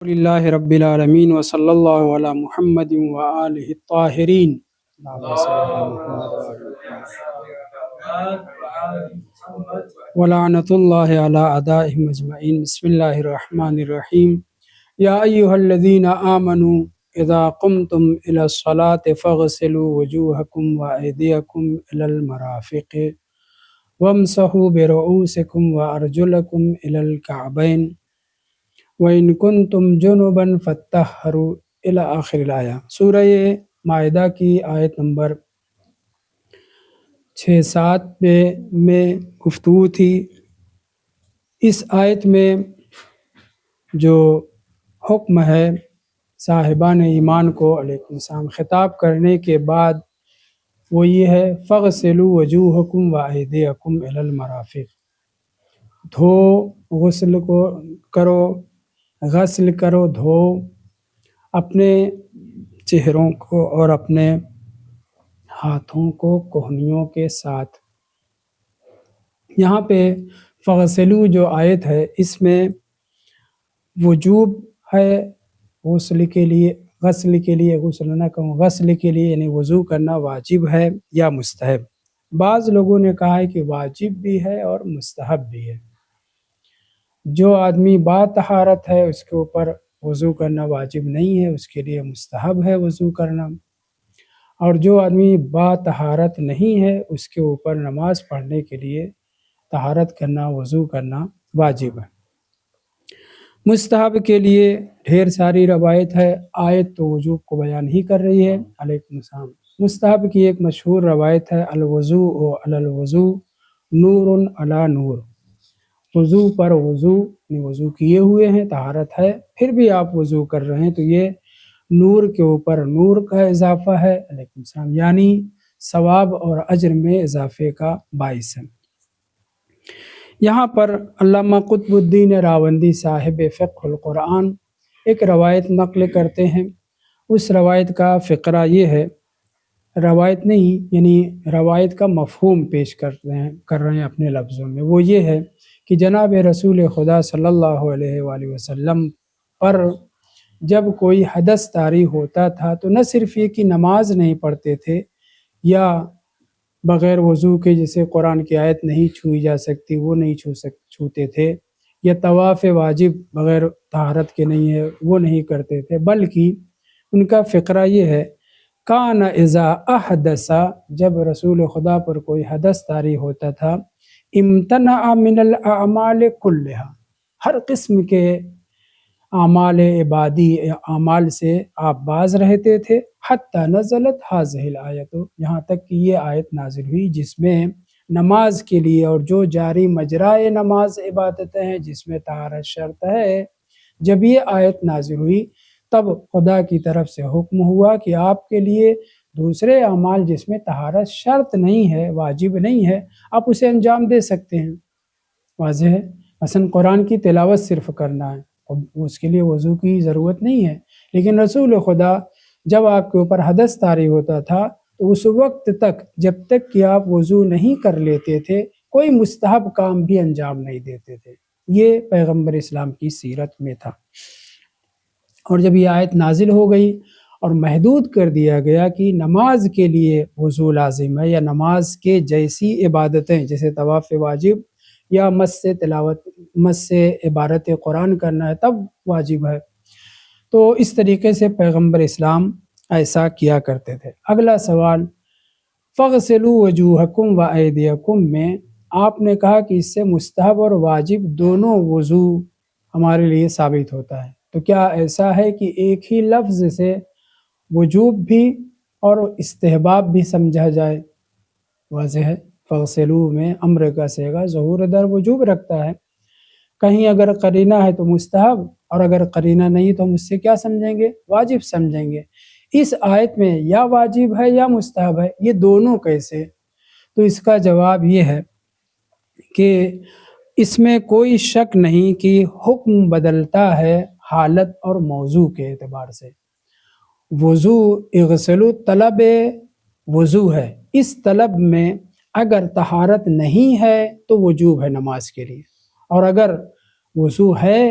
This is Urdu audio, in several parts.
للہ رب العالمین وصلی اللہ علی محمد وآلہ الطاہرین ولعنۃ اللہ علی اعدائہم اجمعین۔ بسم اللہ الرحمن الرحیم۔ یا ایہا الذین آمنوا اذا قمتم الی الصلاۃ فاغسلوا وجوہکم وایدیکم الی المرافق وامسحوا برؤوسکم وارجلکم الی الکعبین وَإِن كُنتُمْ جُنُبًا فَاطَّهِّرُوا الی آخر الآیہ۔ سورہ مائدہ کی آیت نمبر 6-7 میں گفتگو تھی۔ اس آیت میں جو حکم ہے صاحبان ایمان کو علیکم السلام خطاب کرنے کے بعد وہ یہ ہے فَاغْسِلُوا وُجُوهَكُمْ وَأَيْدِيَكُمْ إِلَى الْمَرَافِقِ، غسل کرو دھو اپنے چہروں کو اور اپنے ہاتھوں کو کوہنیوں کے ساتھ۔ یہاں پہ فغسلو جو آیت ہے اس میں وجوب ہے غسل کے لیے، غسل نہ کہوں، غسل کے لیے یعنی وضو کرنا واجب ہے یا مستحب۔ بعض لوگوں نے کہا ہے کہ واجب بھی ہے اور مستحب بھی ہے۔ جو آدمی با طہارت ہے اس کے اوپر وضو کرنا واجب نہیں ہے، اس کے لیے مستحب ہے وضو کرنا، اور جو آدمی با طہارت نہیں ہے اس کے اوپر نماز پڑھنے کے لیے طہارت کرنا، وضو کرنا واجب ہے۔ مستحب کے لیے ڈھیر ساری روایت ہے، آیت تو وجوب کو بیان ہی کر رہی ہے۔ علیکم السلام۔ مستحب کی ایک مشہور روایت ہے الوضوء علی الوضوء نور علی نور، وضو پر وضو، وضو کیے ہوئے ہیں، طہارت ہے، پھر بھی آپ وضو کر رہے ہیں تو یہ نور کے اوپر نور کا اضافہ ہے، علیکم السلام، یعنی ثواب اور اجر میں اضافے کا باعث ہے۔ یہاں پر علامہ قطب الدین راوندی صاحب فقہ القرآن ایک روایت نقل کرتے ہیں۔ اس روایت کا فقرہ یہ ہے، روایت نہیں یعنی روایت کا مفہوم پیش کر رہے ہیں اپنے لفظوں میں۔ وہ یہ ہے کہ جناب رسول خدا صلی اللہ علیہ وآلہ وسلم پر جب کوئی حدث طاری ہوتا تھا تو نہ صرف یہ کہ نماز نہیں پڑھتے تھے یا بغیر وضو کے جیسے قرآن کی آیت نہیں چھوئی جا سکتی وہ نہیں چھوتے تھے، یا طواف واجب بغیر طہارت کے نہیں ہے وہ نہیں کرتے تھے، بلکہ ان کا فقرہ یہ ہے کان اذا احدث، جب رسول خدا پر کوئی حدث طاری ہوتا تھا، امتنع من الاعمال کلھا، ہر قسم کے اعمال عبادی اعمال سے آپ باز رہتے تھے، حتی نزلت هذه الآیت، یہاں تک کہ یہ آیت نازل ہوئی جس میں نماز کے لیے اور جو جاری مجرائے نماز عبادتیں ہیں جس میں طہارت شرط ہے، جب یہ آیت نازل ہوئی تب خدا کی طرف سے حکم ہوا کہ آپ کے لیے دوسرے اعمال جس میں طہارت شرط نہیں ہے، واجب نہیں ہے، آپ اسے انجام دے سکتے ہیں۔ واضح ہے؟ مثلا قرآن کی تلاوت صرف کرنا ہے، اس کے لیے وضو کی ضرورت نہیں ہے، لیکن رسول خدا جب آپ کے اوپر حدث طاری ہوتا تھا تو اس وقت تک جب تک کہ آپ وضو نہیں کر لیتے تھے کوئی مستحب کام بھی انجام نہیں دیتے تھے۔ یہ پیغمبر اسلام کی سیرت میں تھا۔ اور جب یہ آیت نازل ہو گئی اور محدود کر دیا گیا کہ نماز کے لیے وضو لازم ہے، یا نماز کے جیسی عبادتیں جیسے طواف واجب یا مس سے عبارت قرآن کرنا ہے تب واجب ہے، تو اس طریقے سے پیغمبر اسلام ایسا کیا کرتے تھے۔ اگلا سوال فَاغْسِلُوا وُجُوهَكُمْ وَأَيْدِيَكُمْ میں آپ نے کہا کہ اس سے مستحب اور واجب دونوں وضو ہمارے لیے ثابت ہوتا ہے، تو کیا ایسا ہے کہ ایک ہی لفظ سے وجوب بھی اور استحباب بھی سمجھا جائے؟ واضح ہے، فَاغْسِلُوا میں امر کا صیغہ ظہور در وجوب رکھتا ہے، کہیں اگر قرینہ ہے تو مستحب، اور اگر قرینہ نہیں تو ہم اس سے کیا سمجھیں گے؟ واجب سمجھیں گے۔ اس آیت میں یا واجب ہے یا مستحب ہے، یہ دونوں کیسے؟ تو اس کا جواب یہ ہے کہ اس میں کوئی شک نہیں کہ حکم بدلتا ہے حالت اور موضوع کے اعتبار سے۔ وضو اغسلوا طلب وضو ہے، اس طلب میں اگر طہارت نہیں ہے تو وجوب ہے نماز کے لیے، اور اگر وضو ہے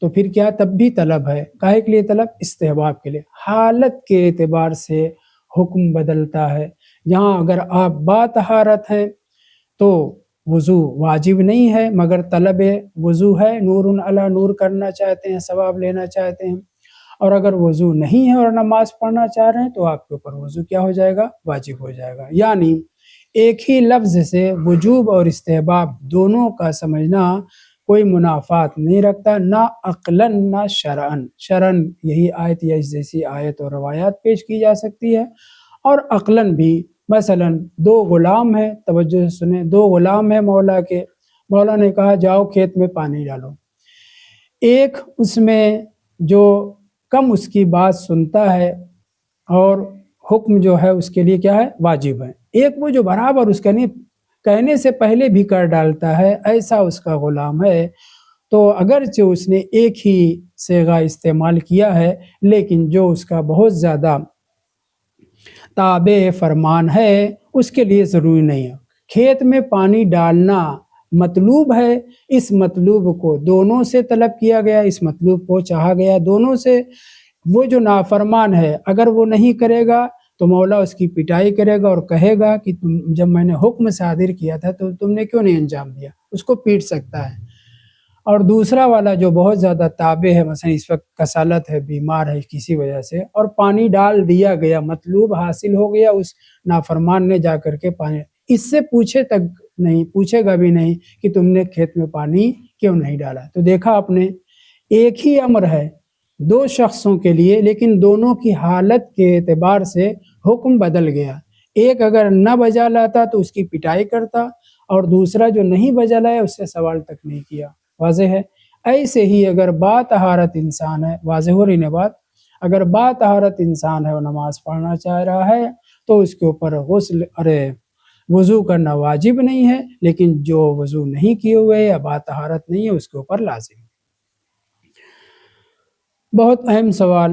تو پھر کیا تب بھی طلب ہے. کاہے کے لیے طلب؟ استحباب کے لیے. حالت کے اعتبار سے حکم بدلتا ہے. یہاں اگر آپ باطہارت ہیں تو وضو واجب نہیں ہے مگر طلب وضو ہے، نور علی نور کرنا چاہتے ہیں، ثواب لینا چاہتے ہیں. اور اگر وضو نہیں ہے اور نماز پڑھنا چاہ رہے ہیں تو آپ کے اوپر وضو کیا ہو جائے گا؟ واجب ہو جائے گا. یعنی ایک ہی لفظ سے وجوب اور استحباب دونوں کا سمجھنا کوئی منافات نہیں رکھتا، نہ عقلاً نہ شرعاً. شرعاً یہی آیت یا اس جیسی آیت اور روایات پیش کی جا سکتی ہے، اور عقلاً بھی مثلاً دو غلام ہیں، توجہ سے سنیں، دو غلام ہیں مولا کے. مولا نے کہا جاؤ کھیت میں پانی ڈالو. ایک اس میں جو کم اس کی بات سنتا ہے اور حکم جو ہے اس کے لیے کیا ہے؟ واجب ہے. ایک وہ جو برابر اس کا نہیں کہنے سے پہلے بھی کر ڈالتا ہے، ایسا اس کا غلام ہے. تو اگرچہ اس نے ایک ہی صیغہ استعمال کیا ہے لیکن جو اس کا بہت زیادہ تابع فرمان ہے اس کے لیے ضروری نہیں ہے. کھیت میں پانی ڈالنا مطلوب ہے، اس مطلوب کو دونوں سے طلب کیا گیا، اس مطلوب کو چاہا گیا دونوں سے. وہ جو نافرمان ہے اگر وہ نہیں کرے گا تو مولا اس کی پٹائی کرے گا اور کہے گا کہ جب میں نے حکم صادر کیا تھا تو تم نے کیوں نہیں انجام دیا، اس کو پیٹ سکتا ہے. اور دوسرا والا جو بہت زیادہ تابع ہے، مثلا اس وقت کسالت ہے، بیمار ہے کسی وجہ سے، اور پانی ڈال دیا گیا، مطلوب حاصل ہو گیا، اس نافرمان نے جا کر کے پانی، اس سے پوچھے گا بھی نہیں کہ تم نے کھیت میں پانی کیوں نہیں ڈالا. تو دیکھا آپ نے، ایک ہی امر ہے دو شخصوں کے لیے لیکن دونوں کی حالت کے اعتبار سے حکم بدل گیا. ایک اگر نہ بجا لاتا تو اس کی پٹائی کرتا، اور دوسرا جو نہیں بجا لایا اس سے سوال تک نہیں کیا. واضح ہے؟ ایسے ہی اگر باطہارت انسان ہے، واضح ہو رہی نا بات، اگر باطہارت انسان ہے اور نماز پڑھنا چاہ رہا ہے تو اس کے اوپر وضو کرنا واجب نہیں ہے، لیکن جو وضو نہیں کیے ہوئے یا باطہارت نہیں ہے اس کے اوپر لازم ہے. بہت اہم سوال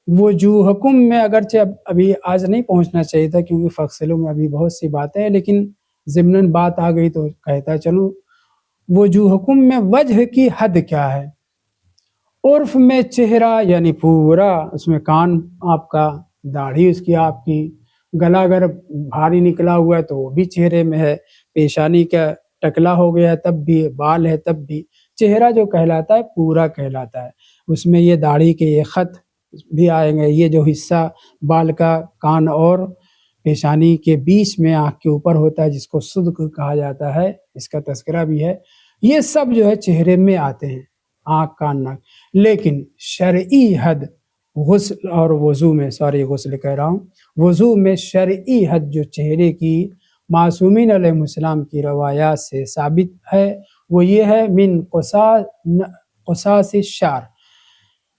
وجوہکم میں، اگرچہ ابھی آج نہیں پہنچنا چاہیے تھا کیونکہ فصلوں میں ابھی بہت سی باتیں ہیں، لیکن ضمناً بات آ گئی تو کہتا چلوں. وجوہکم میں وجہ کی حد کیا ہے؟ عرف میں چہرہ یعنی پورا، اس میں کان آپ کا، داڑھی اس کی آپ کی، گلا اگر بھاری نکلا ہوا ہے تو وہ بھی چہرے میں ہے، پیشانی کا ٹکلا ہو گیا تب بھی، بال ہے تب بھی. چہرہ جو کہلاتا ہے پورا کہلاتا ہے. اس میں یہ داڑھی کے یہ خط بھی آئیں گے، یہ جو حصہ بال کا کان اور پیشانی کے بیچ میں آنکھ کے اوپر ہوتا ہے جس کو صدق کہا جاتا ہے، اس کا تذکرہ بھی ہے. یہ سب جو ہے چہرے میں آتے ہیں، آنکھ کان ناک. لیکن شرعی حد غسل اور وضو میں، غسل کہہ رہا ہوں، وضو میں شرعی حد جو چہرے کی معصومین علیہ السلام کی روایات سے ثابت ہے وہ یہ ہے من قصاص الشعر،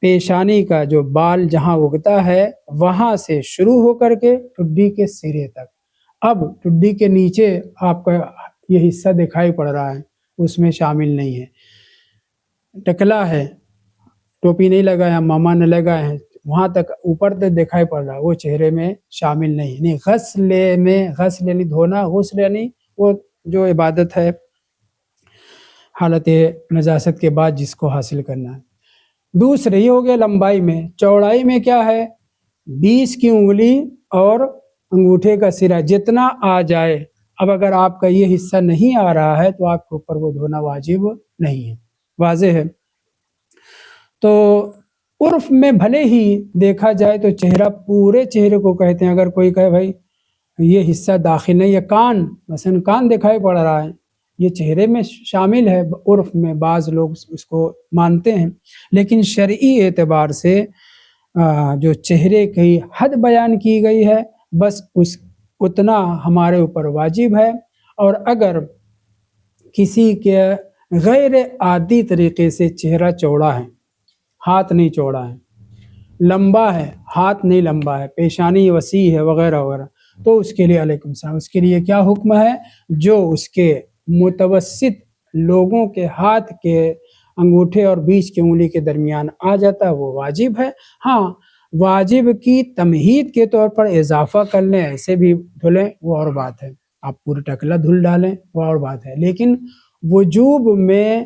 پیشانی کا جو بال جہاں اگتا ہے وہاں سے شروع ہو کر کے ٹڈی کے سرے تک. اب ٹڈی کے نیچے آپ کا یہ حصہ دکھائی پڑ رہا ہے اس میں شامل نہیں ہے. ٹکلا ہے، ٹوپی نہیں لگایا، ماما نے لگائے ہیں، وہاں تک اوپر تک دکھائی پڑ رہا ہے، وہ چہرے میں شامل نہیں. یعنی غسل یعنی دھونا، غسل یعنی وہ جو عبادت ہے حالت نجاست کے بعد جس کو حاصل کرنا ہے. دوسرے یہ ہو گیا لمبائی میں. چوڑائی میں کیا ہے؟ 20 کی انگلی اور انگوٹھے کا سرا جتنا آ جائے. اب اگر آپ کا یہ حصہ نہیں آ رہا ہے تو آپ کے اوپر وہ دھونا واجب نہیں ہے. واضح ہے؟ تو عرف میں بھلے ہی دیکھا جائے تو چہرہ پورے چہرے کو کہتے ہیں. اگر کوئی کہے بھائی یہ حصہ داخل نہیں، یا کان، مثلا کان دکھائی پڑ رہا ہے، یہ چہرے میں شامل ہے، عرف میں بعض لوگ اس کو مانتے ہیں. لیکن شرعی اعتبار سے جو چہرے کی حد بیان کی گئی ہے بس اتنا ہمارے اوپر واجب ہے. اور اگر کسی کے غیر عادی طریقے سے چہرہ چوڑا ہے، ہاتھ نہیں چوڑا ہے، لمبا ہے، ہاتھ نہیں لمبا ہے، پیشانی وسیع ہے وغیرہ وغیرہ، تو اس کے لیے علیکم السلام، اس کے لیے کیا حکم ہے؟ جو اس کے متوسط لوگوں کے ہاتھ کے انگوٹھے اور بیچ کی انگلی کے درمیان آ جاتا ہے وہ واجب ہے. ہاں، واجب کی تمہید کے طور پر اضافہ کر لیں، ایسے بھی دھلیں، وہ اور بات ہے. آپ پورا ٹکلا دھل ڈالیں وہ اور بات ہے. لیکن وجوب میں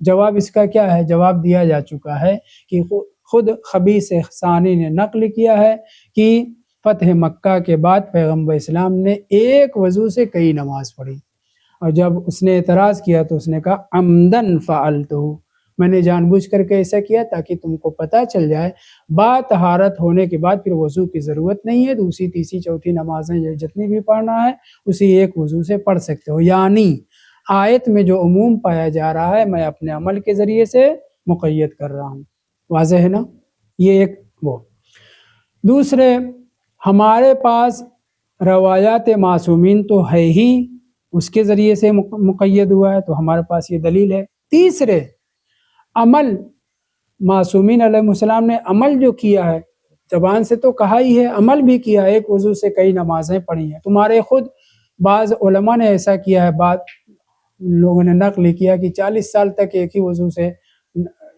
جواب اس کا کیا ہے؟ جواب دیا جا چکا ہے کہ خود خبیث ثانی نے نقل کیا ہے کہ فتح مکہ کے بعد پیغمبر اسلام نے ایک وضو سے کئی نماز پڑھی، اور جب اس نے اعتراض کیا تو اس نے کہا عمدن فعلتہ، میں نے جان بوجھ کر کے ایسا کیا تاکہ تم کو پتہ چل جائے طہارت ہونے کے بعد پھر وضو کی ضرورت نہیں ہے، دوسری تیسری چوتھی نمازیں جتنی بھی پڑھنا ہے اسی ایک وضو سے پڑھ سکتے ہو۔ یعنی آیت میں جو عموم پایا جا رہا ہے میں اپنے عمل کے ذریعے سے مقید کر رہا ہوں۔ واضح ہے نا؟ یہ ایک وہ۔ دوسرے، ہمارے پاس روایات معصومین تو ہے ہی، اس کے ذریعے سے مقید ہوا ہے، تو ہمارے پاس یہ دلیل ہے۔ تیسرے، عمل، معصومین علیہ السلام نے عمل جو کیا ہے، زبان سے تو کہا ہی ہے، عمل بھی کیا، ایک وضو سے کئی نمازیں پڑھی ہیں۔ تمہارے خود بعض علماء نے ایسا کیا ہے، بعض لوگوں نے نقل کیا کہ 40 سال تک ایک ہی وضو سے،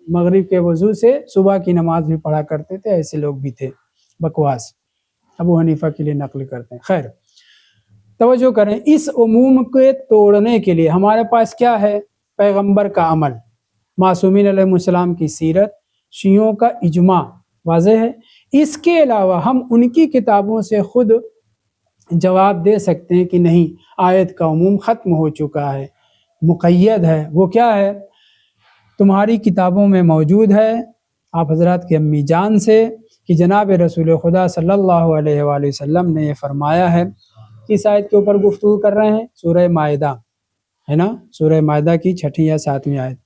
مغرب کے وضو سے صبح کی نماز بھی پڑھا کرتے تھے، ایسے لوگ بھی تھے۔ بکواس ابو حنیفہ کے لیے نقل کرتے ہیں۔ خیر، توجہ کریں، اس عموم کے توڑنے کے لیے ہمارے پاس کیا ہے؟ پیغمبر کا عمل، معصومین علیہ السلام کی سیرت، شیعوں کا اجماع۔ واضح ہے؟ اس کے علاوہ ہم ان کی کتابوں سے خود جواب دے سکتے ہیں کہ نہیں، آیت کا عموم ختم ہو چکا ہے، مقید ہے۔ وہ کیا ہے؟ تمہاری کتابوں میں موجود ہے آپ حضرات کی امی جان سے کہ جناب رسول خدا صلی اللہ علیہ وآلہ وسلم نے یہ فرمایا ہے۔ کس آیت کے اوپر گفتگو کر رہے ہیں؟ سورہ مائدہ ہے نا، سورہ مائدہ کی 6 یا 7ویں آیت۔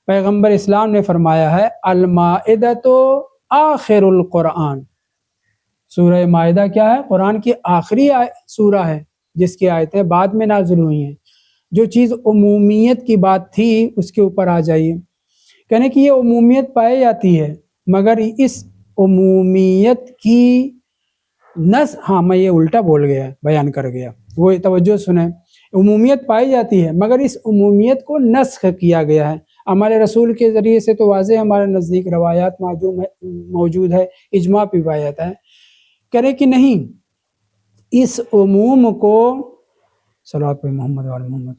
پیغمبر اسلام نے فرمایا ہے المائدۃ آخر القرآن، سورہ مائدہ کیا ہے؟ قرآن کی آخری سورہ ہے جس کی آیتیں بعد میں نازل ہوئی ہیں۔ جو چیز عمومیت کی بات تھی اس کے اوپر آ جائیے، کہنے کہ یہ عمومیت پائی جاتی ہے مگر اس عمومیت کی ہاں میں یہ الٹا بول گیا، بیان کر گیا، وہ توجہ سنیں۔ عمومیت پائی جاتی ہے مگر اس عمومیت کو نسخ کیا گیا ہے ہمارے رسول کے ذریعے سے، تو واضح ہمارے نزدیک روایات موجود ہے، اجماع بھی پایا جاتا ہے۔ کرے کہ نہیں، اس عموم کو صلوات پہ محمد وعلی محمد،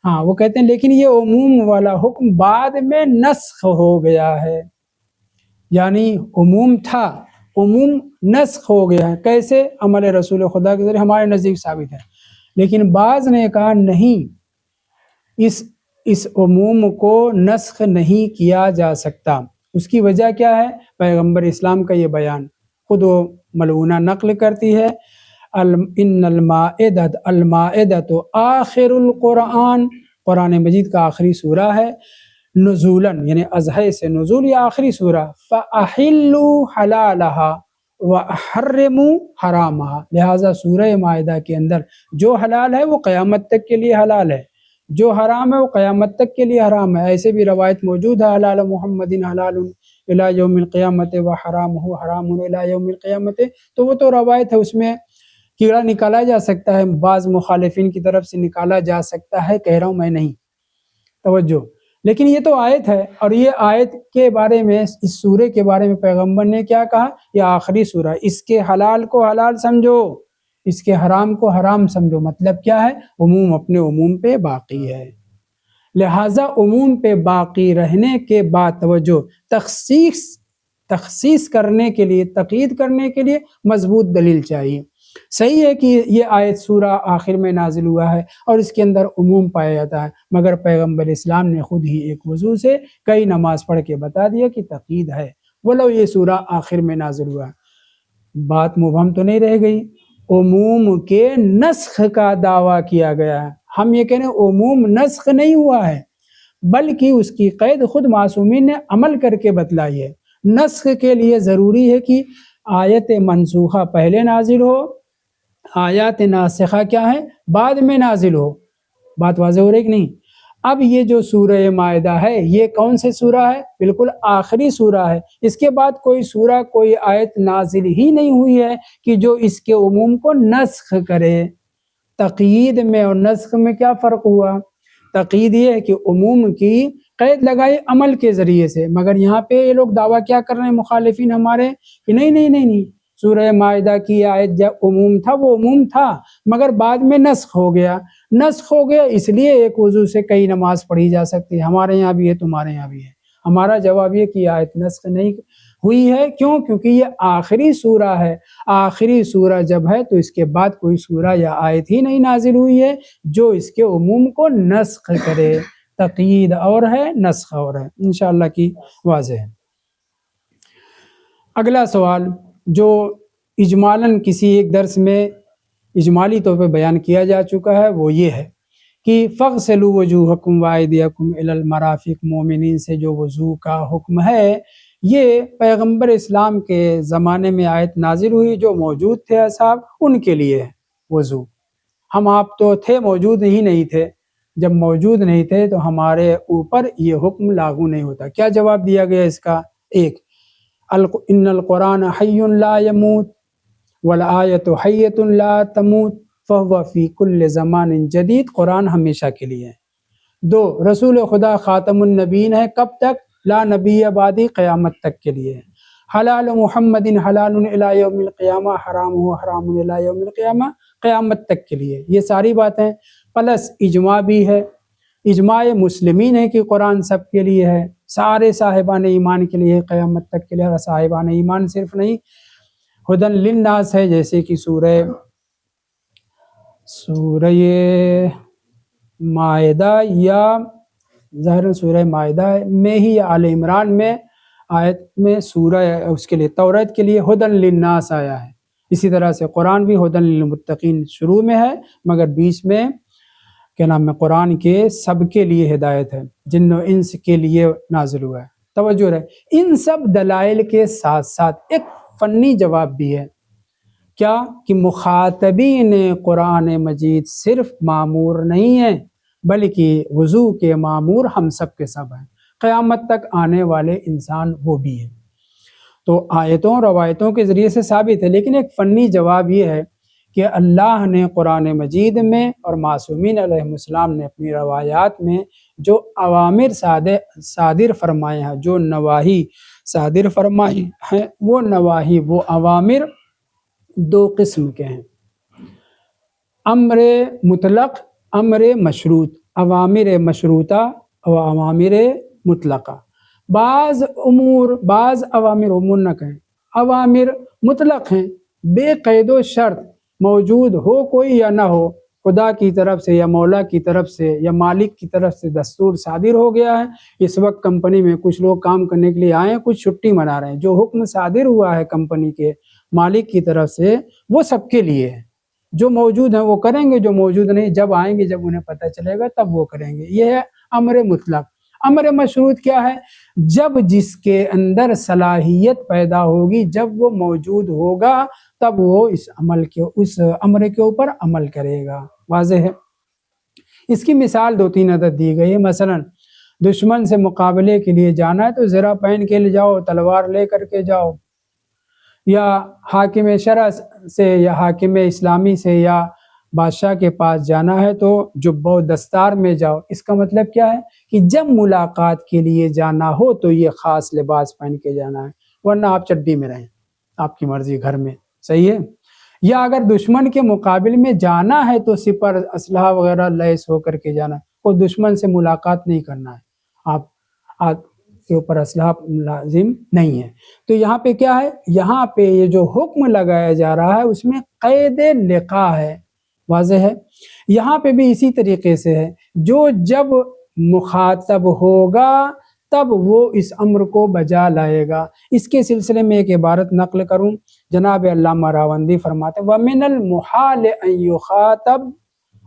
ہاں وہ کہتے ہیں لیکن یہ عموم والا حکم بعد میں نسخ ہو گیا ہے، یعنی عموم تھا، عموم نسخ ہو گیا ہے۔ کیسے؟ عمل رسول خدا کے ذریعے ہمارے نزدیک ثابت ہے، لیکن بعض نے کہا نہیں، اس عموم کو نسخ نہیں کیا جا سکتا۔ اس کی وجہ کیا ہے؟ پیغمبر اسلام کا یہ بیان، خود وہ ملعونہ نقل کرتی ہے ان المائدۃ آخر القرآن، قرآن مجید کا آخری سورہ ہے، نزولاً یعنی ازہے سے نزول، یا آخری سورہ، فَأَحِلُّوا حَلَالَهَا وَأَحَرِّمُوا حَرَامَهَا، لہٰذا سورہ مائدہ کے اندر جو حلال ہے وہ قیامت تک کے لیے حلال ہے، جو حرام ہے وہ قیامت تک کے لیے حرام ہے۔ ایسے بھی روایت موجود ہے حلال محمد حلال الی یوم القیامت وحرامہ حرام الی یوم القیامت، تو وہ تو روایت ہے، اس میں کیڑا نکالا جا سکتا ہے، بعض مخالفین کی طرف سے نکالا جا سکتا ہے، کہہ رہا ہوں میں نہیں، توجہ۔ لیکن یہ تو آیت ہے، اور یہ آیت کے بارے میں، اس سورے کے بارے میں پیغمبر نے کیا کہا؟ یہ آخری سورہ، اس کے حلال کو حلال سمجھو، اس کے حرام کو حرام سمجھو۔ مطلب کیا ہے؟ عموم اپنے عموم پہ باقی ہے، لہٰذا عموم پہ باقی رہنے کے بعد توجہ، تخصیص کرنے کے لیے، تقیید کرنے کے لیے مضبوط دلیل چاہیے۔ صحیح ہے کہ یہ آیت سورہ آخر میں نازل ہوا ہے اور اس کے اندر عموم پایا جاتا ہے، مگر پیغمبر اسلام نے خود ہی ایک وضو سے کئی نماز پڑھ کے بتا دیا کہ تقیید ہے، ولو یہ سورہ آخر میں نازل ہوا ہے۔ بات مبہم تو نہیں رہ گئی، عموم کے نسخ کا دعویٰ کیا گیا ہے۔ ہم یہ کہنے عموم نسخ نہیں ہوا ہے، بلکہ اس کی قید خود معصومین نے عمل کر کے بتلائی ہے۔ نسخ کے لیے ضروری ہے کہ آیت منسوخہ پہلے نازل ہو، آیات ناسخہ کیا ہے؟ بعد میں نازل ہو۔ بات واضح ہو رہی کہ نہیں؟ اب یہ جو سورہ مائدہ ہے یہ کون سے سورہ ہے؟ بالکل آخری سورہ ہے، اس کے بعد کوئی سورہ، کوئی آیت نازل ہی نہیں ہوئی ہے کہ جو اس کے عموم کو نسخ کرے۔ تقیید میں اور نسخ میں کیا فرق ہوا؟ تقیید یہ ہے کہ عموم کی قید لگائی عمل کے ذریعے سے، مگر یہاں پہ یہ لوگ دعویٰ کیا کر رہے ہیں مخالفین ہمارے کہ نہیں نہیں نہیں نہیں، سورہ مائدہ کی آیت جب عموم تھا وہ عموم تھا، مگر بعد میں نسخ ہو گیا اس لیے ایک وضو سے کئی نماز پڑھی جا سکتی ہے۔ ہمارے یہاں بھی ہے، تمہارے یہاں بھی ہے۔ ہمارا جواب یہ کہ آیت نسخ نہیں ہوئی ہے، کیوں؟ کیونکہ یہ آخری سورہ ہے۔ آخری سورہ جب ہے تو اس کے بعد کوئی سورہ یا آیت ہی نہیں نازل ہوئی ہے جو اس کے عموم کو نسخ کرے۔ تقیید اور ہے، نسخ اور ہے، انشاءاللہ کی واضح ہے۔ اگلا سوال جو اجمالاً کسی ایک درس میں اجمالی طور پہ بیان کیا جا چکا ہے وہ یہ ہے کہ فَاغْسِلُوا وُجُوهَكُمْ وَأَيْدِيَكُمْ إِلَى الْمَرَافِقِ، مومنین سے جو وضو کا حکم ہے یہ پیغمبر اسلام کے زمانے میں آیت نازل ہوئی، جو موجود تھے اصحاب ان کے لیے وضو۔ ہم آپ تو تھے، موجود ہی نہیں تھے، جب موجود نہیں تھے تو ہمارے اوپر یہ حکم لاگو نہیں ہوتا۔ کیا جواب دیا گیا اس کا؟ ایک، ان القرآن حی لا یموت والآیت حیۃ لا تموت فہو فی کل زمان جدید، قرآن ہمیشہ کے لیے ہے۔ دو، رسول خدا خاتم النبیین ہے، کب تک؟ لا نبی بعدی، قیامت تک کے لیے ہے۔ حلال محمد حلال الی یوم القیامہ، حرام حرام الی یوم القیامہ، قیامت تک کے لیے۔ یہ ساری باتیں پلس اجماع بھی ہے، اجماع مسلمین ہے کہ قرآن سب کے لیے ہے، سارے صاحبان ایمان کے لیے، قیامت تک کے لیے۔ صاحبان ایمان صرف نہیں، ہدن للناس ہے، جیسے کہ سورہ مائدہ یا ظاہر سورہ مائدہ میں ہی یا آل عمران میں آیت میں سورہ اس کے لیے توریت کے لیے ہدن للناس آیا ہے۔ اسی طرح سے قرآن بھی ہدن للمتقین شروع میں ہے، مگر بیچ میں کیا نام ہے قرآن کے سب کے لیے ہدایت ہے، جن و انس کے لیے نازل ہوا ہے۔ توجہ رہے، ان سب دلائل کے ساتھ ساتھ ایک فنی جواب بھی ہے، کیا کہ مخاطبین قرآن مجید صرف معمور نہیں ہیں بلکہ وضو کے معمور ہم سب کے سب ہیں، قیامت تک آنے والے انسان وہ بھی ہیں۔ تو آیتوں روایتوں کے ذریعے سے ثابت ہے، لیکن ایک فنی جواب یہ ہے کہ اللہ نے قرآن مجید میں اور معصومین علیہ السلام نے اپنی روایات میں جو اوامر صادر فرمائے ہیں، جو نواہی صادر فرمائی ہیں، وہ نواہی وہ اوامر دو قسم کے ہیں، امر مطلق، امر مشروط، اوامر مشروطہ و اوامر مطلقہ۔ بعض اوامر عموم نہ کہیں، اوامر مطلق ہیں، بے قید و شرط، موجود ہو کوئی یا نہ ہو، خدا کی طرف سے یا مولا کی طرف سے یا مالک کی طرف سے دستور صادر ہو گیا ہے۔ اس وقت کمپنی میں کچھ لوگ کام کرنے کے لیے آئے ہیں، کچھ چھٹی منا رہے ہیں، جو حکم صادر ہوا ہے کمپنی کے مالک کی طرف سے وہ سب کے لیے ہے۔ جو موجود ہیں وہ کریں گے، جو موجود نہیں جب آئیں گے، جب انہیں پتہ چلے گا تب وہ کریں گے۔ یہ ہے امر مطلق۔ امر مشروط کیا ہے؟ جب جس کے اندر صلاحیت پیدا ہوگی، جب وہ موجود ہوگا تب وہ اس امر کے اوپر عمل کرے گا۔ واضح ہے؟ اس کی مثال 2-3 عدد دی گئی ہے۔ مثلا دشمن سے مقابلے کے لیے جانا ہے تو زرہ پہن کے لے جاؤ، تلوار لے کر کے جاؤ، یا حاکم شرع سے یا حاکم اسلامی سے یا بادشاہ کے پاس جانا ہے تو جبہ و دستار میں جاؤ۔ اس کا مطلب کیا ہے کہ جب ملاقات کے لیے جانا ہو تو یہ خاص لباس پہن کے جانا ہے، ورنہ آپ چڈی میں رہیں، آپ کی مرضی، گھر میں، صحیح ہے۔ یا اگر دشمن کے مقابل میں جانا ہے تو سپر اسلحہ وغیرہ لیس ہو کر کے جانا ہے، کوئی دشمن سے ملاقات نہیں کرنا ہے، آپ کے اوپر اسلحہ لازم نہیں ہے۔ تو یہاں پہ کیا ہے؟ یہاں پہ یہ جو حکم لگایا جا رہا ہے اس میں قید لقاء ہے۔ واضح ہے؟ یہاں پہ بھی اسی طریقے سے ہے، جو جب مخاطب ہوگا تب وہ اس امر کو بجا لائے گا۔ اس کے سلسلے میں ایک عبارت نقل کروں، جناب علامہ راوندی فرماتے ہیں وَمِنَ الْمُحَالِ أَن يُخَاطَبْ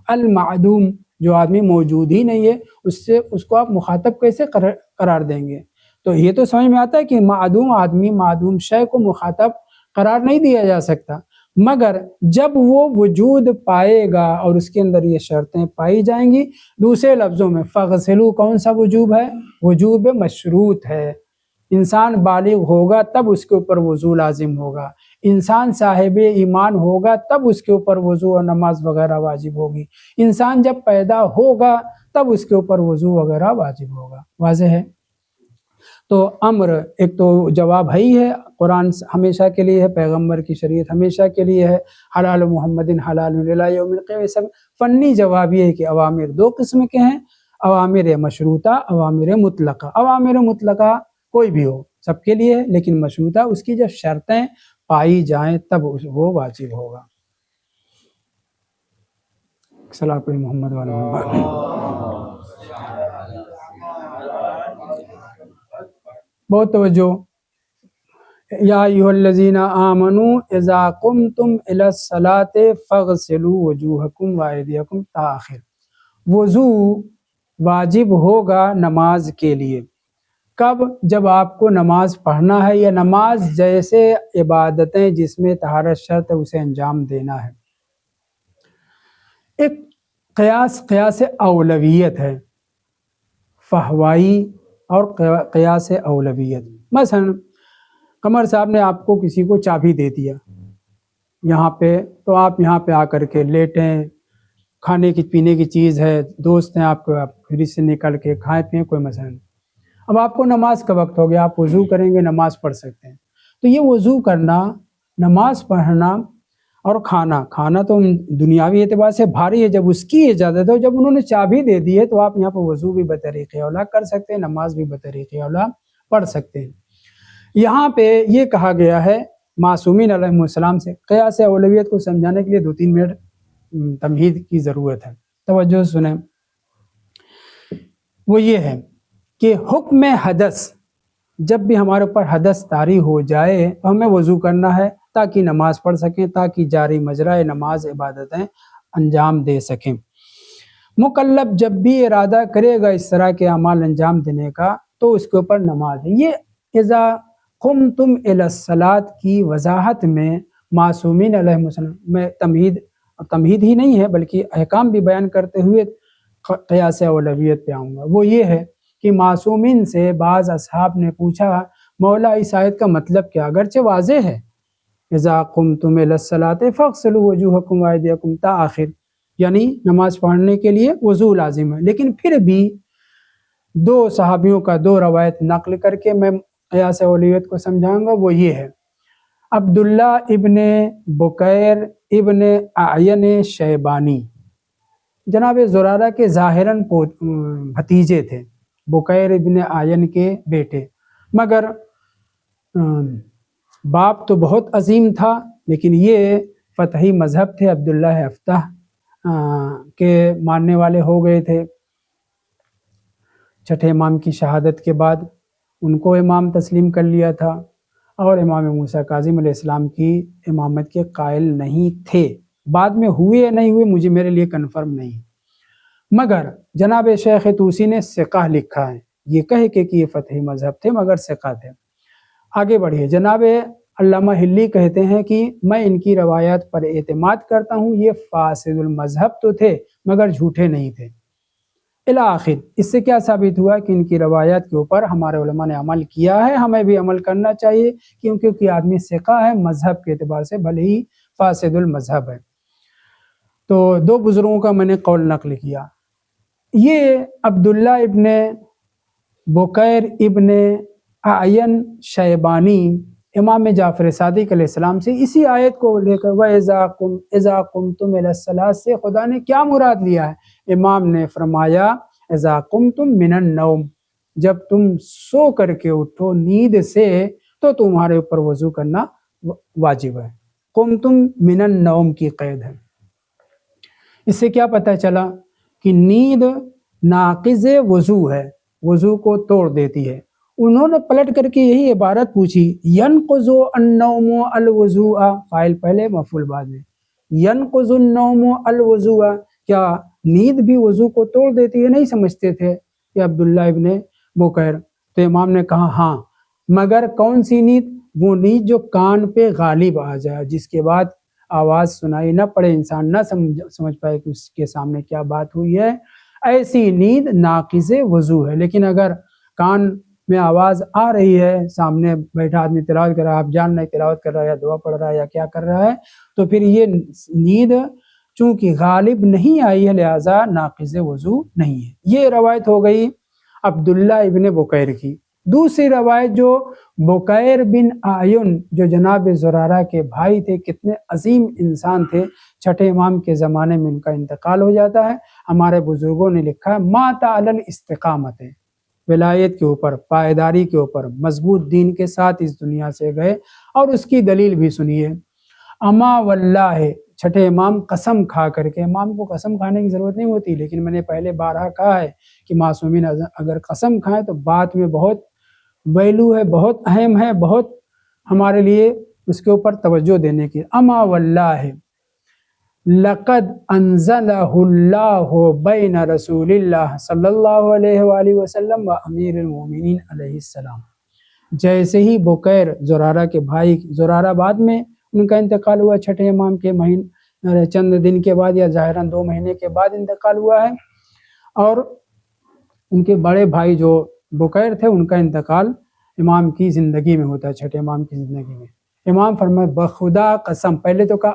الْمَعْدُوم، جو آدمی موجود ہی نہیں ہے اس کو آپ مخاطب کیسے قرار دیں گے؟ تو یہ تو سمجھ میں آتا ہے کہ معدوم آدمی، معدوم شے کو مخاطب قرار نہیں دیا جا سکتا، مگر جب وہ وجود پائے گا اور اس کے اندر یہ شرطیں پائی جائیں گی، دوسرے لفظوں میں فَغْسِلُوا کون سا وجوب ہے؟ وجوب مشروط ہے۔ انسان بالغ ہوگا تب اس کے اوپر وضو لازم ہوگا، انسان صاحب ایمان ہوگا تب اس کے اوپر وضو اور نماز وغیرہ واجب ہوگی، انسان جب پیدا ہوگا تب اس کے اوپر وضو وغیرہ واجب ہوگا۔ واضح ہے؟ تو امر ایک تو جواب ہے ہی ہے، قرآن ہمیشہ کے لیے ہے، پیغمبر کی شریعت ہمیشہ کے لیے ہے، حلال محمد حلال الی یوم القیامہ، سب فنی جواب یہ ہے کہ اوامر دو قسم کے ہیں، اوامر مشروطہ، اوامر مطلقہ۔ اوامر مطلقہ کوئی بھی ہو سب کے لیے ہے، لیکن مشروطہ اس کی جب شرطیں پائی جائیں تب وہ واجب ہوگا۔ صلی اللہ علیہ محمد وعلی محمد۔ بہت توجہ۔ یا ایھا الذین آمنوا اذا قمتم الی الصلاۃ فاغسلوا وجوہکم وایدیکم تاخیر۔ وضو واجب ہوگا نماز کے لیے کب؟ جب آپ کو نماز پڑھنا ہے یا نماز جیسے عبادتیں جس میں طہارت شرط ہے اسے انجام دینا ہے۔ ایک قیاس اولویت ہے، فہوائی اور قیاس اولویت۔ مثلا قمر صاحب نے آپ کو کسی کو چابی دے دیا یہاں پہ، تو آپ یہاں پہ آ کر کے لیٹیں، کھانے کی پینے کی چیز ہے، دوست ہیں آپ کو، آپ فریج سے نکل کے کھائیں پئیں، کوئی مسئلہ نہیں۔ اب آپ کو نماز کا وقت ہو گیا، آپ وضو کریں گے، نماز پڑھ سکتے ہیں۔ تو یہ وضو کرنا، نماز پڑھنا اور کھانا تو دنیاوی اعتبار سے بھاری ہے، جب اس کی اجازت ہو، جب انہوں نے چابی دے دی ہے تو آپ یہاں پہ وضو بھی بطریق اولیٰ کر سکتے ہیں، نماز بھی بطریق اولیٰ پڑھ سکتے ہیں۔ یہاں پہ یہ کہا گیا ہے معصومین علیہ السلام سے، قیاس اولویت کو سمجھانے کے لیے 2-3 منٹ تمہید کی ضرورت ہے، توجہ سنیں۔ وہ یہ ہے کہ حکم حدث، جب بھی ہمارے اوپر حدث طاری ہو جائے تو ہمیں وضو کرنا ہے تاکہ نماز پڑھ سکیں، تاکہ جاری مجرائے نماز عبادتیں انجام دے سکیں۔ مکلف جب بھی ارادہ کرے گا اس طرح کے اعمال انجام دینے کا تو اس کے اوپر نماز ہے۔ یہ اذا قمتم الی الصلاۃ کی وضاحت میں معصومین علیہ السلام میں تمہید ہی نہیں ہے بلکہ احکام بھی بیان کرتے ہوئے قیاس اولویت پہ آؤں گا۔ وہ یہ ہے کہ معصومین سے بعض اصحاب نے پوچھا مولا اس آیت کا مطلب کیا؟ اگرچہ واضح ہے اذا قمتم الی الصلاۃ فاغسلوا وجوہکم وایدیکم تا آخر، یعنی نماز پڑھنے کے لیے وضو لازم ہے، لیکن پھر بھی 2 صحابیوں کا 2 روایت نقل کر کے میں قیاس اولویت کو سمجھاؤں گا۔ وہ یہ ہے، عبداللہ ابن بکیر ابن اعین شیبانی، جناب زرارہ کے ظاہراً بھتیجے تھے، بکیر ابن اعین کے بیٹے، مگر باپ تو بہت عظیم تھا، لیکن یہ فتحی مذہب تھے، عبداللہ افتح کے ماننے والے ہو گئے تھے۔ چھٹے امام کی شہادت کے بعد ان کو امام تسلیم کر لیا تھا، اور امام موسیٰ کاظم علیہ السلام کی امامت کے قائل نہیں تھے۔ بعد میں ہوئے یا نہیں ہوئے میرے لیے کنفرم نہیں، مگر جناب شیخ طوسی نے ثقہ لکھا ہے، یہ کہے کہ یہ فتحی مذہب تھے مگر ثقہ تھے۔ آگے بڑھیے، جناب علامہ ہلی کہتے ہیں کہ میں ان کی روایات پر اعتماد کرتا ہوں، یہ فاسد المذہب تو تھے مگر جھوٹے نہیں تھے۔ الی آخر، اس سے کیا ثابت ہوا کہ ان کی روایات کے اوپر ہمارے علماء نے عمل کیا ہے، ہمیں بھی عمل کرنا چاہیے، کیونکہ آدمی ثقہ ہے مذہب کے اعتبار سے، بھلے ہی فاسد المذہب ہے۔ تو 2 بزرگوں کا میں نے قول نقل کیا۔ یہ عبداللہ ابن بکیر ابن اعین شیبانی امام جعفر صادق علیہ السلام سے اسی آیت کو لے کر اذا قمتم الی الصلاۃ سے خدا نے کیا مراد لیا ہے؟ امام نے فرمایا اذا قمتم من النوم، جب تم سو کر کے اٹھو نیند سے تو تمہارے اوپر وضو کرنا واجب ہے۔ قمتم من النوم کی قید ہے۔ اس سے کیا پتہ چلا کہ نیند ناقض وضو ہے، وضو کو توڑ دیتی ہے۔ انہوں نے پلٹ کر کے یہی عبارت پوچھی، ینقض النوم الوضوء، فاعل پہلے مفعول بعد میں، ینقض النوم الوضوء، کیا نیند بھی وضو کو توڑ دیتی ہے؟ نہیں سمجھتے تھے کہ عبداللہ ابن بکیر۔ تو امام نے کہا ہاں، مگر کون سی نیند؟ وہ نیند جو کان پہ غالب آ جائے، جس کے بعد آواز سنائی نہ پڑے، انسان نہ سمجھ پائے کہ اس کے سامنے کیا بات ہوئی ہے، ایسی نیند ناقض وضو ہے۔ لیکن اگر کان میں آواز آ رہی ہے، سامنے بیٹھا آدمی تلاوت کر رہا ہے، آپ جان رہے تلاوت کر رہا ہے یا دعا پڑھ رہا ہے یا کیا کر رہا ہے، تو پھر یہ نیند چونکہ غالب نہیں آئی ہے لہٰذا ناقض وضو نہیں ہے۔ یہ روایت ہو گئی عبداللہ ابن بکیر کی۔ دوسری روایت جو بکیر بن آیون جو جناب زرارہ کے بھائی تھے، کتنے عظیم انسان تھے، چھٹے امام کے زمانے میں ان کا انتقال ہو جاتا ہے۔ ہمارے بزرگوں نے لکھا ہے مات علی الاستقامت، ولایت کے اوپر، پائیداری کے اوپر، مضبوط دین کے ساتھ اس دنیا سے گئے، اور اس کی دلیل بھی سنیے۔ اما واللہ، چھٹے امام قسم کھا کر کے، امام کو قسم کھانے کی ضرورت نہیں ہوتی، لیکن میں نے پہلے بارہا کہا ہے کہ معصومین اگر قسم کھائیں تو بات میں بہت ویلو ہے، بہت اہم ہے، بہت ہمارے لیے اس کے اوپر توجہ دینے کی۔ اما واللہ لقد انزلہ اللہ بین رسول اللہ صلی اللہ علیہ وآلہ وسلم و امیر المومنین علیہ السلام۔ جیسے ہی بکیر زرارہ کے بھائی، زرارہ بعد میں ان کا انتقال ہوا، چھٹے امام کے چند دن کے بعد، یا ظاہراً 2 مہینے کے بعد انتقال ہوا ہے، اور ان کے بڑے بھائی جو بکیر تھے ان کا انتقال امام کی زندگی میں ہوتا ہے، چھٹے امام کی زندگی میں۔ امام فرمائے بخدا قسم، پہلے تو کہا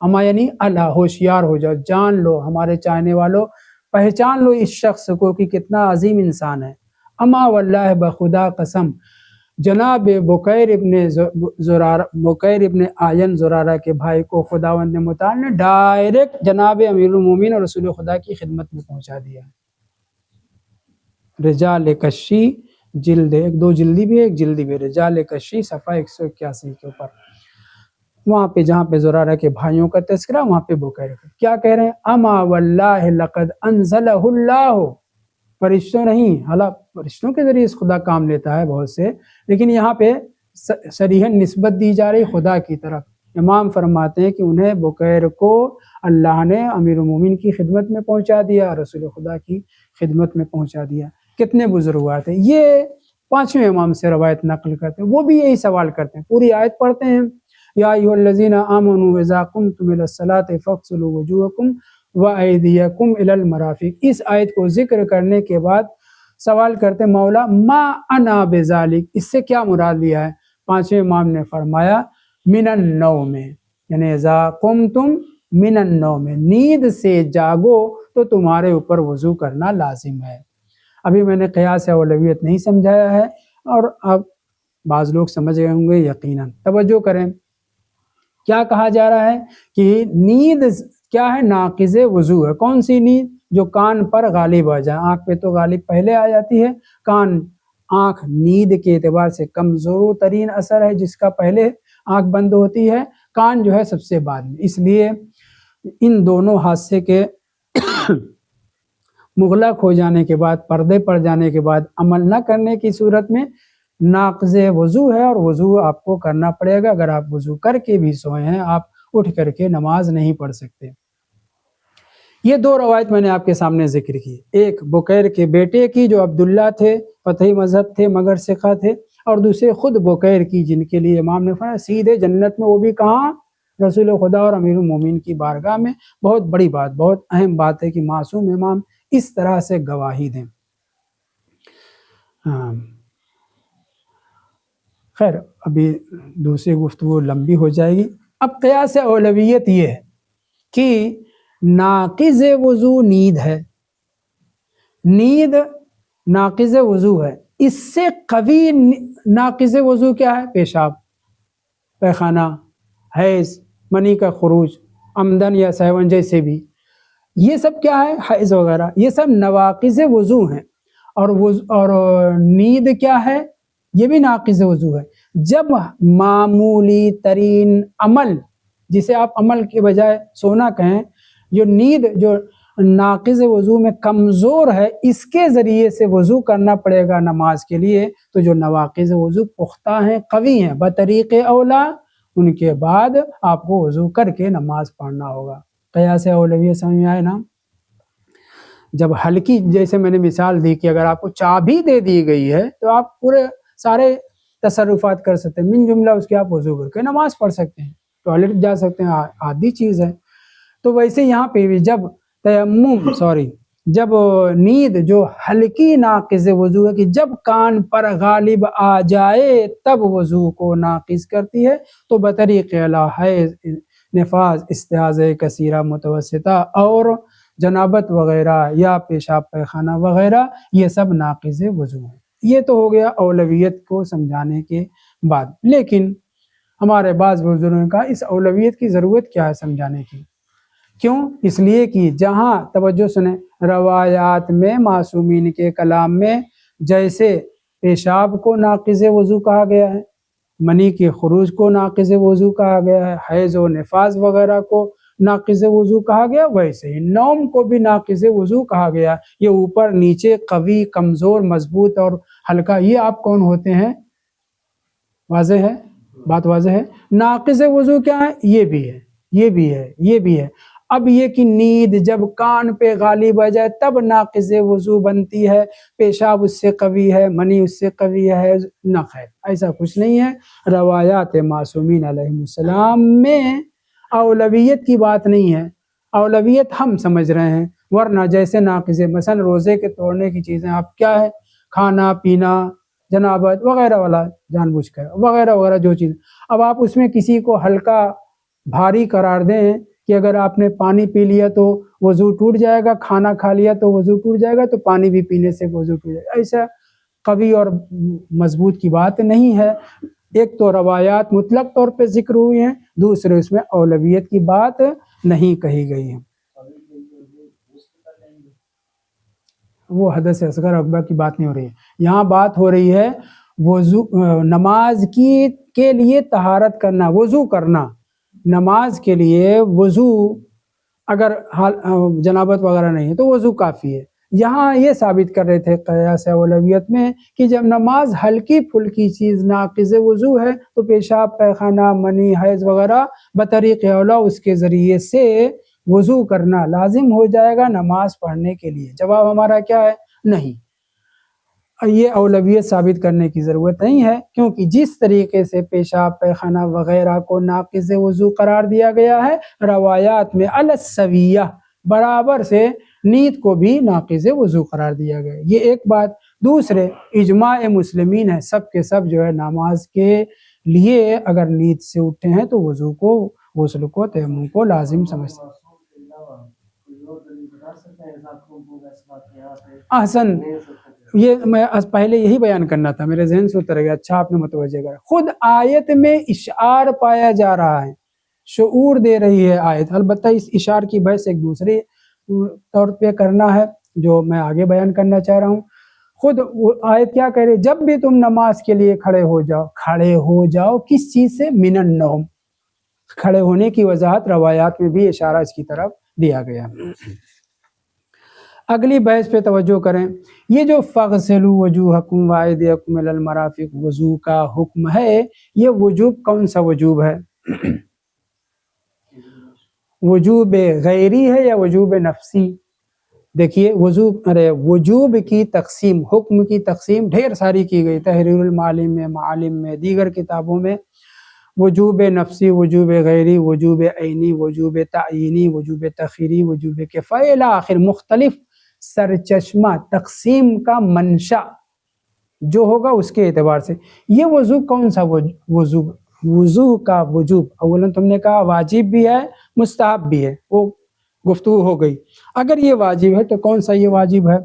اما یعنی اللہ، ہوشیار ہو جاؤ، جان لو ہمارے چاہنے والوں، پہچان لو اس شخص کو کہ کتنا عظیم انسان ہے۔ اما واللہ بخدا قسم، جناب بکیر ابن آین زرارہ کے بھائی کو خداوند متعال نے ڈائریکٹ جناب امیر المومنین اور رسول خدا کی خدمت میں پہنچا دیا۔ رجال کشی جلد 2 جلدی بھی ہے، 1 جلدی بھی، رجال کشی صفحہ 181 کے اوپر، وہاں پہ جہاں پہ زرارہ کے بھائیوں کا تذکرہ، وہاں پہ بکیر کیا کہہ رہے ہیں؟ اما واللہ لقد انزلہ اللہ، فرشتوں نہیں، حالانکہ فرشتوں کے ذریعے اس خدا کام لیتا ہے بہت سے، لیکن یہاں پہ صریحاً نسبت دی جا رہی خدا کی طرف۔ امام فرماتے ہیں کہ انہیں بکیر کو اللہ نے امیر المومنین کی خدمت میں پہنچا دیا، رسول خدا کی خدمت میں پہنچا دیا۔ کتنے بزرگوار تھے! یہ 5ویں امام سے روایت نقل کرتے ہیں، وہ بھی یہی سوال کرتے ہیں، پوری آیت پڑھتے ہیں، یا ایھا الذین آمنوا اذا قمتم الی الصلاۃ فاغسلوا وجوہکم وایدیکم الی المرافق۔ اس آیت کو ذکر کرنے کے بعد سوال کرتے مولا ما انا بذالک، اس سے کیا مراد لیا ہے؟ 5ویں امام نے فرمایا من النوم، یعنی اذا قمتم من النوم، نیند سے جاگو تو تمہارے اوپر وضو کرنا لازم ہے۔ ابھی میں نے قیاس اولویت نہیں سمجھایا ہے، اور اب بعض لوگ سمجھ گئے ہوں گے یقیناً۔ توجہ کریں، کیا کہا جا رہا ہے کہ نیند کیا ہے؟ ناقض وضو ہے۔ کون سی نیند؟ جو کان پر غالب آ جائے، آنکھ پہ تو غالب پہلے آ جاتی ہے، آنکھ نیند کے اعتبار سے کمزور ترین اثر ہے، جس کا پہلے آنکھ بند ہوتی ہے، کان جو ہے سب سے بعد میں۔ اس لیے ان دونوں حادثے کے مغلق ہو جانے کے بعد، پردے پڑ جانے کے بعد عمل نہ کرنے کی صورت میں ناقض وضو ہے، اور وضو آپ کو کرنا پڑے گا۔ اگر آپ وضو کر کے بھی سوئے ہیں، آپ اٹھ کر کے نماز نہیں پڑھ سکتے۔ یہ 2 روایت میں نے آپ کے سامنے ذکر کی، ایک بکیر کے بیٹے کی جو عبداللہ تھے، فتحی مذہب تھے مگر ثقہ تھے، اور دوسرے خود بکیر کی، جن کے لیے امام نے فرمایا سیدھے جنت میں، وہ بھی کہاں؟ رسول خدا اور امیر المومنین کی بارگاہ میں۔ بہت بڑی بات، بہت اہم بات ہے کہ معصوم امام اس طرح سے گواہی دیں۔ خیر، ابھی دوسری گفتگو لمبی ہو جائے گی۔ اب قیاس اولویت یہ ہے کہ ناقض وضو نیند ہے، نیند ناقض وضو ہے، اس سے قوی ناقض وضو کیا ہے؟ پیشاب، پیخانہ، حیض، منی کا خروج، عمدن یا سہون، جیسے بھی یہ سب کیا ہے؟ حیض وغیرہ، یہ سب نواقض وضو ہیں۔ اور نیند کیا ہے؟ یہ بھی ناقض وضو ہے۔ جب معمولی ترین عمل، جسے آپ عمل کے بجائے سونا کہیں، جو نیند جو ناقض وضو میں کمزور ہے، اس کے ذریعے سے وضو کرنا پڑے گا نماز کے لیے، تو جو نواقض وضو پختہ ہیں، قوی ہیں، بطریق اولا، ان کے بعد آپ کو وضو کر کے نماز پڑھنا ہوگا۔ قیاس اولویت سمجھ میں آئے نا؟ جب ہلکی، جیسے میں نے مثال دی کہ اگر آپ کو چابی دے دی گئی ہے تو آپ پورے سارے تصرفات کر سکتے ہیں، من جملہ اس کے آپ وضو کر کے نماز پڑھ سکتے ہیں، ٹوائلٹ جا سکتے ہیں، عادی چیز ہے۔ تو ویسے یہاں پہ بھی جب جب نیند جو ہلکی ناقض وضو ہے، کہ جب کان پر غالب آ جائے تب وضو کو ناقض کرتی ہے، تو بطریق اعلیٰ حیض، نفاس، استحاضہ کثیرہ متوسطہ اور جنابت وغیرہ یا پیشاب پیخانہ وغیرہ، یہ سب ناقض وضو ہیں۔ یہ تو ہو گیا اولویت کو سمجھانے کے بعد. لیکن ہمارے بعض بزرگوں نے کہا اس اولویت کی ضرورت کیا ہے سمجھانے کی. کیوں؟ اس لیے کہ جہاں توجہ سنیں روایات میں معصومین کے کلام میں جیسے پیشاب کو ناقض وضو کہا گیا ہے، منی کے خروج کو ناقض وضو کہا گیا ہے، حیض و نفاس وغیرہ کو ناقض وضو کہا گیا، ویسے ہی نوم کو بھی ناقض وضو کہا گیا. یہ اوپر نیچے، قوی، کمزور، مضبوط اور ہلکا، یہ آپ کون ہوتے ہیں؟ واضح ہے؟ بات واضح ہے. ناقض وضو کیا ہے؟ یہ بھی ہے، یہ بھی ہے، یہ بھی ہے. اب یہ کہ نیند جب کان پہ غالب آ جائے تب ناقض وضو بنتی ہے، پیشاب اس سے قوی ہے، منی اس سے قوی ہے، نہ خیر ایسا کچھ نہیں ہے. روایات معصومین علیہ السلام میں اولویت کی بات نہیں ہے، اولویت ہم سمجھ رہے ہیں. ورنہ جیسے ناقض مثلا روزے کے توڑنے کی چیزیں آپ کیا ہے؟ کھانا پینا، جنابت وغیرہ والا، جان بوجھ کر وغیرہ وغیرہ جو چیز. اب آپ اس میں کسی کو ہلکا بھاری قرار دیں کہ اگر آپ نے پانی پی لیا تو وضو ٹوٹ جائے گا، کھانا کھا لیا تو وضو ٹوٹ جائے گا، تو پانی بھی پینے سے وضو ٹوٹ جائے گا. ایسا قوی اور مضبوط کی بات نہیں ہے. ایک تو روایات مطلق طور پہ ذکر ہوئی ہیں، دوسرے اس میں اولویت کی بات نہیں کہی گئی ہے. وہ حدث اصغر اکبر کی بات نہیں ہو رہی ہے، یہاں بات ہو رہی ہے وضو نماز کے لیے طہارت کرنا، وضو کرنا. نماز کے لیے وضو اگر جنابت وغیرہ نہیں ہے تو وضو کافی ہے. یہاں یہ ثابت کر رہے تھے قیاس اولویت میں کہ جب نماز ہلکی پھلکی چیز ناقض وضو ہے تو پیشاب، پیخانہ، منی، حیض وغیرہ بطریق اولا اس کے ذریعے سے وضو کرنا لازم ہو جائے گا نماز پڑھنے کے لیے. جواب ہمارا کیا ہے؟ نہیں، یہ اولویت ثابت کرنے کی ضرورت نہیں ہے، کیونکہ جس طریقے سے پیشاب، پیخانہ وغیرہ کو ناقض وضو قرار دیا گیا ہے، روایات میں علی السویہ برابر سے نیند کو بھی ناقض وضو قرار دیا گیا. یہ ایک بات. دوسرے اجماع مسلمین ہے، سب کے سب جو ہے نماز کے لیے اگر نیند سے اٹھتے ہیں تو وضو کو، غسل کو، تیمم کو لازم سمجھتے ہیں. احسن، یہ میں پہلے یہی بیان کرنا تھا، میرے ذہن سے اتر گیا. اچھا آپ نے متوجہ کرا. خود آیت میں اشعار پایا جا رہا ہے، شعور دے رہی ہے آیت. البتہ اس اشعار کی بحث ایک دوسرے طور پہ کرنا ہے جو میں آگے بیان کرنا چاہ رہا ہوں. خود آیت کیا کہہ رہی ہے؟ جب بھی تم نماز کے لیے کھڑے ہو جاؤ. کھڑے ہو جاؤ کس چیز سے؟ من النوم. کھڑے ہونے کی وضاحت روایات میں بھی اشارہ اس کی طرف دیا گیا. اگلی بحث پہ توجہ کریں. یہ جو فغسلوا وجوہکم وایدیکم الی المرافق وضو کا حکم ہے، یہ وجوب کون سا وجوب ہے؟ وجوب غیری ہے یا وجوب نفسی؟ دیکھیے وجوب کی تقسیم، حکم کی تقسیم ڈھیر ساری کی گئی. تحریر المعالم میں، معالم میں، دیگر کتابوں میں وجوب نفسی، وجوب غیری، وجوب عینی، وجوب تعیینی، وجوب تخیری، وجوب کفایہ الی آخر مختلف سرچشمہ تقسیم کا منشا جو ہوگا اس کے اعتبار سے. یہ وضو کون سا وضو کا وجوب اولا تم نے کہا واجب بھی ہے، مستحب بھی ہے، وہ گفتگو ہو گئی. اگر یہ واجب ہے تو کون سا یہ واجب ہے؟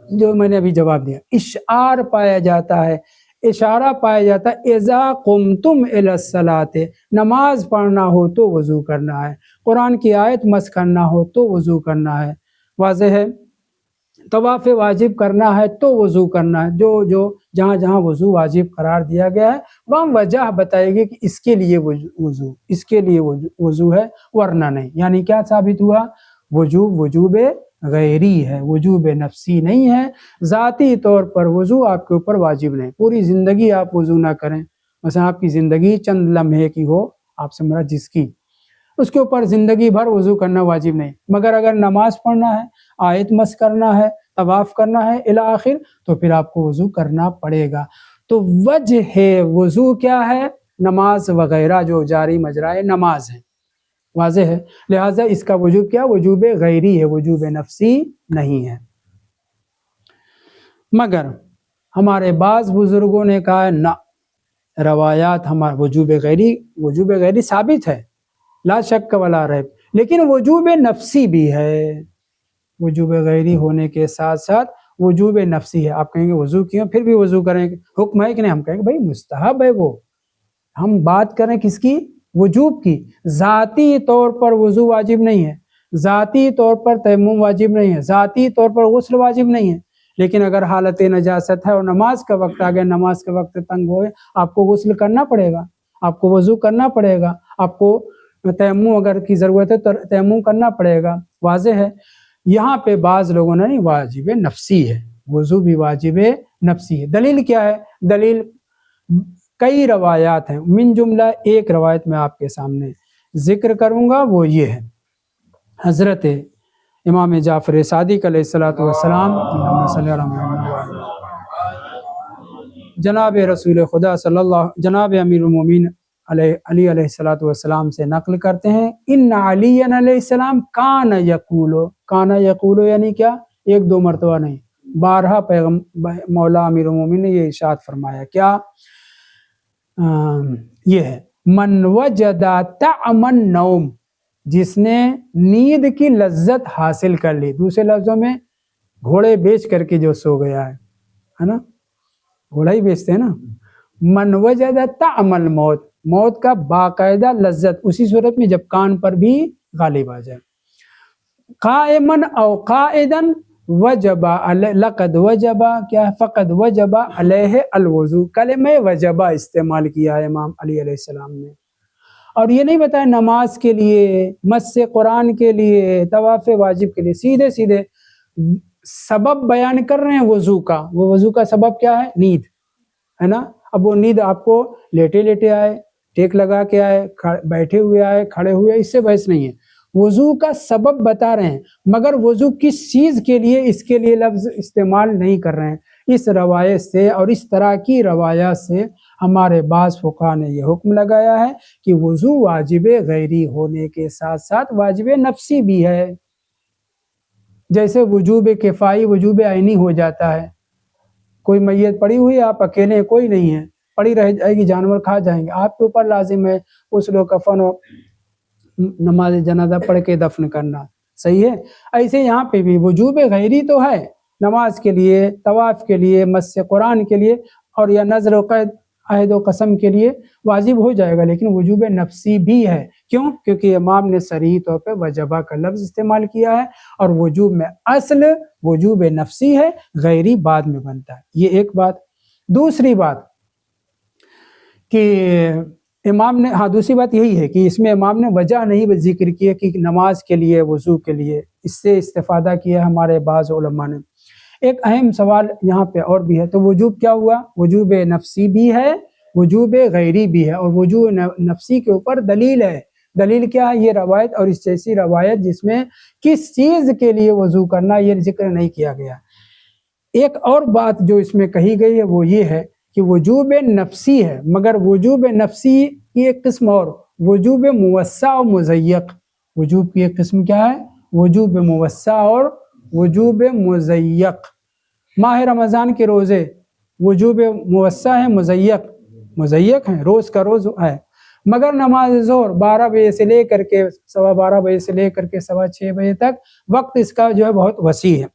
جو میں نے ابھی جواب دیا، اشعار پایا جاتا ہے، اشارہ پایا جاتا ہے. اذا قمتم الی الصلاۃ، نماز پڑھنا ہو تو وضو کرنا ہے، قرآن کی آیت مس کرنا ہو تو وضو کرنا ہے. واضح ہے؟ طواف واجب کرنا ہے تو وضو کرنا ہے. جو جہاں جہاں وضو واجب قرار دیا گیا ہے وہاں وجہ بتائے گی کہ اس کے لیے وضو، اس کے لیے وضو ہے، ورنہ نہیں. یعنی کیا ثابت ہوا؟ وجوب غیری ہے، وجوب نفسی نہیں ہے. ذاتی طور پر وضو آپ کے اوپر واجب نہیں. پوری زندگی آپ وضو نہ کریں، مثلا آپ کی زندگی چند لمحے کی ہو، آپ سے مراد جس کی، اس کے اوپر زندگی بھر وضو کرنا واجب نہیں. مگر اگر نماز پڑھنا ہے، آیت مس کرنا ہے، طواف کرنا ہے الی آخر، تو پھر آپ کو وضو کرنا پڑے گا. تو وجہ ہے وضو کیا ہے؟ نماز وغیرہ جو جاری مجرائے نماز ہے. واضح ہے؟ لہٰذا اس کا وجوب کیا؟ وجوب غیری ہے، وجوب نفسی نہیں ہے. مگر ہمارے بعض بزرگوں نے کہا نہ، روایات ہمارا وجوب غیری ثابت ہے، لا شک ولا ریب، لیکن وجوب نفسی بھی ہے. وجوب غیری ہونے کے ساتھ ساتھ وجوب نفسی ہے. آپ کہیں گے وضو کیوں پھر بھی وضو کریں گے, حکم ہے کہ نہیں؟ ہم کہیں گے بھائی مستحب ہے وہ. ہم بات کریں کس کی؟ وجوب کی. ذاتی طور پر وضو واجب نہیں ہے, ذاتی طور پر تیمم واجب نہیں ہے, ذاتی طور پر غسل واجب نہیں ہے, لیکن اگر حالت نجاست ہے اور نماز کا وقت آ گیا, نماز کا وقت تنگ ہوئے, آپ کو غسل کرنا پڑے گا, آپ کو وضو کرنا پڑے گا, آپ کو تیمم اگر کی ضرورت ہے تو تیمم کرنا پڑے گا. واضح ہے. یہاں پہ بعض لوگوں نے واجب نفسی ہے, وضو بھی واجب نفسی ہے. دلیل کیا ہے؟ دلیل کئی روایات ہیں, من جملہ ایک روایت میں آپ کے سامنے ذکر کروں گا, وہ یہ ہے حضرت امام جعفر صادق علیہ الصلوۃ والسلام اللہم صلی علی محمد جناب رسول خدا صلی اللہ جناب امیر المومنین علی علیہ الصلوۃ والسلام سے نقل کرتے ہیں, ان علی علیہ السلام کان یقولو یعنی کیا؟ ایک دو مرتبہ نہیں, بارہا مولا امیر المومنین نے یہ ارشاد فرمایا. کیا؟ یہ ہے من وجد طعم النوم, جس نے نیند کی لذت حاصل کر لی. دوسرے لفظوں میں گھوڑے بیچ کر کے جو سو گیا ہے نا, گھوڑا ہی بیچتے ہیں نا. من وجد طعم الموت, موت کا باقاعدہ لذت اسی صورت میں جب کان پر بھی غالب آ جائے. قائما او قائدا وجب لقد وجب کیا فقد وجب علیہ الوضو. کلمہ وجبہ استعمال کیا ہے امام علی علیہ السلام نے, اور یہ نہیں بتایا نماز کے لیے, مس قرآن کے لیے, طواف واجب کے لیے, سیدھے سیدھے سبب بیان کر رہے ہیں وضو کا. وہ وضو کا سبب کیا ہے؟ نیند ہے نا. اب وہ نیند آپ کو لیٹے لیٹے آئے, ٹیک لگا کے آئے, بیٹھے ہوئے آئے, کھڑے ہوئے, اس سے بحث نہیں ہے. وضو کا سبب بتا رہے ہیں, مگر وضو کس چیز کے لیے, اس کے لیے لفظ استعمال نہیں کر رہے ہیں. اس روایت سے اور اس طرح کی روایات سے ہمارے بعض فقہا نے یہ حکم لگایا ہے کہ وضو واجب غیری ہونے کے ساتھ ساتھ واجب نفسی بھی ہے. جیسے وجوب کفائی وجوب عینی ہو جاتا ہے. کوئی میت پڑی ہوئی ہے, آپ اکیلے, کوئی نہیں ہے, پڑی رہ جائے گی, جانور کھا جائیں گے, آپ کے اوپر لازم ہے اس لوگ کفن و نماز جنازہ پڑھ کے دفن کرنا. صحیح ہے. ایسے یہاں پہ بھی وجوب غیری تو ہے, نماز کے لیے, طواف کے لیے, مس قرآن کے لیے, اور یا نذر و قید عہد و قسم کے لیے واجب ہو جائے گا, لیکن وجوب نفسی بھی ہے. کیوں؟ کیونکہ امام نے صریح طور پہ وجبہ کا لفظ استعمال کیا ہے, اور وجوب میں اصل وجوب نفسی ہے, غیری بعد میں بنتا ہے. یہ ایک بات. دوسری بات کہ امام نے دوسری بات یہی ہے کہ اس میں امام نے وجہ نہیں ذکر کی ہے کہ نماز کے لیے, وضو کے لیے, اس سے استفادہ کیا ہمارے بعض علماء نے. ایک اہم سوال یہاں پہ اور بھی ہے, تو وجوب کیا ہوا؟ وجوب نفسی بھی ہے, وجوب غیری بھی ہے, اور وجوب نفسی کے اوپر دلیل ہے. دلیل کیا ہے؟ یہ روایت اور اس جیسی روایت جس میں کس چیز کے لیے وضو کرنا یہ ذکر نہیں کیا گیا. ایک اور بات جو اس میں کہی گئی ہے وہ یہ ہے کہ وجوب نفسی ہے, مگر وجوب نفسی کی ایک قسم اور وجوب موسع و مضیق. وجوب کی ایک قسم کیا ہے؟ وجوب موسع اور وجوب مضیق. ماہ رمضان کے روزے وجوب موسع ہے, مضیق ہیں, روز کا روز ہے, مگر نماز ظہر 12 بجے سے لے کر کے 12:15 بجے سے لے کر کے 6:15 بجے تک وقت اس کا جو ہے بہت وسیع ہے.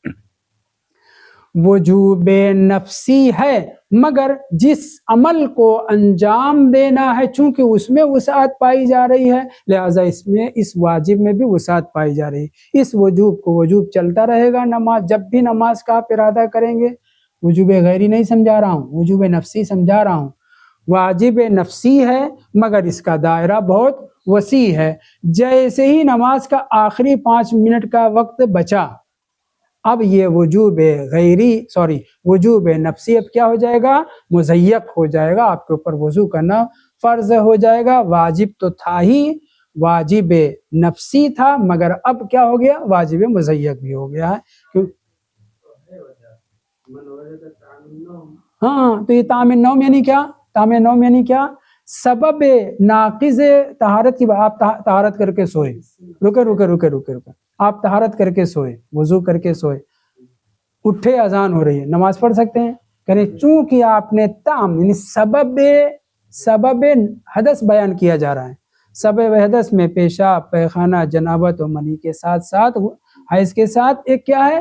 وجوب نفسی ہے, مگر جس عمل کو انجام دینا ہے چونکہ اس میں وسعت پائی جا رہی ہے, لہذا اس واجب میں بھی وسعت پائی جا رہی ہے. اس وجوب کو وجوب چلتا رہے گا. نماز جب بھی نماز کا آپ ارادہ کریں گے, وجوب غیری نہیں سمجھا رہا ہوں, وجوب نفسی سمجھا رہا ہوں. واجب نفسی ہے مگر اس کا دائرہ بہت وسیع ہے. جیسے ہی نماز کا آخری 5 منٹ کا وقت بچا, اب یہ وجوب نفسی اب کیا ہو جائے گا؟ مضیق ہو جائے گا. آپ کے اوپر وضو کرنا فرض ہو جائے گا. واجب تو تھا ہی, واجب نفسی تھا, مگر اب کیا ہو گیا؟ واجب مضیق بھی ہو گیا ہے. ہاں, تو یہ طعام النوم یعنی کیا؟ طعام النوم یعنی کیا؟ سبب ناقض طہارت کی بات. آپ طہارت کر کے سوئے, رکے, آپ طہارت کر کے سوئے, وضو کر کے سوئے, اٹھے اذان ہو رہی ہے, نماز پڑھ سکتے ہیں؟ کہ چونکہ آپ نے یعنی سبب حدث بیان کیا جا رہا ہے. سبب حدث میں پیشاب, پیخانہ, جنابت و منی کے ساتھ ساتھ حیض کے ساتھ ایک کیا ہے؟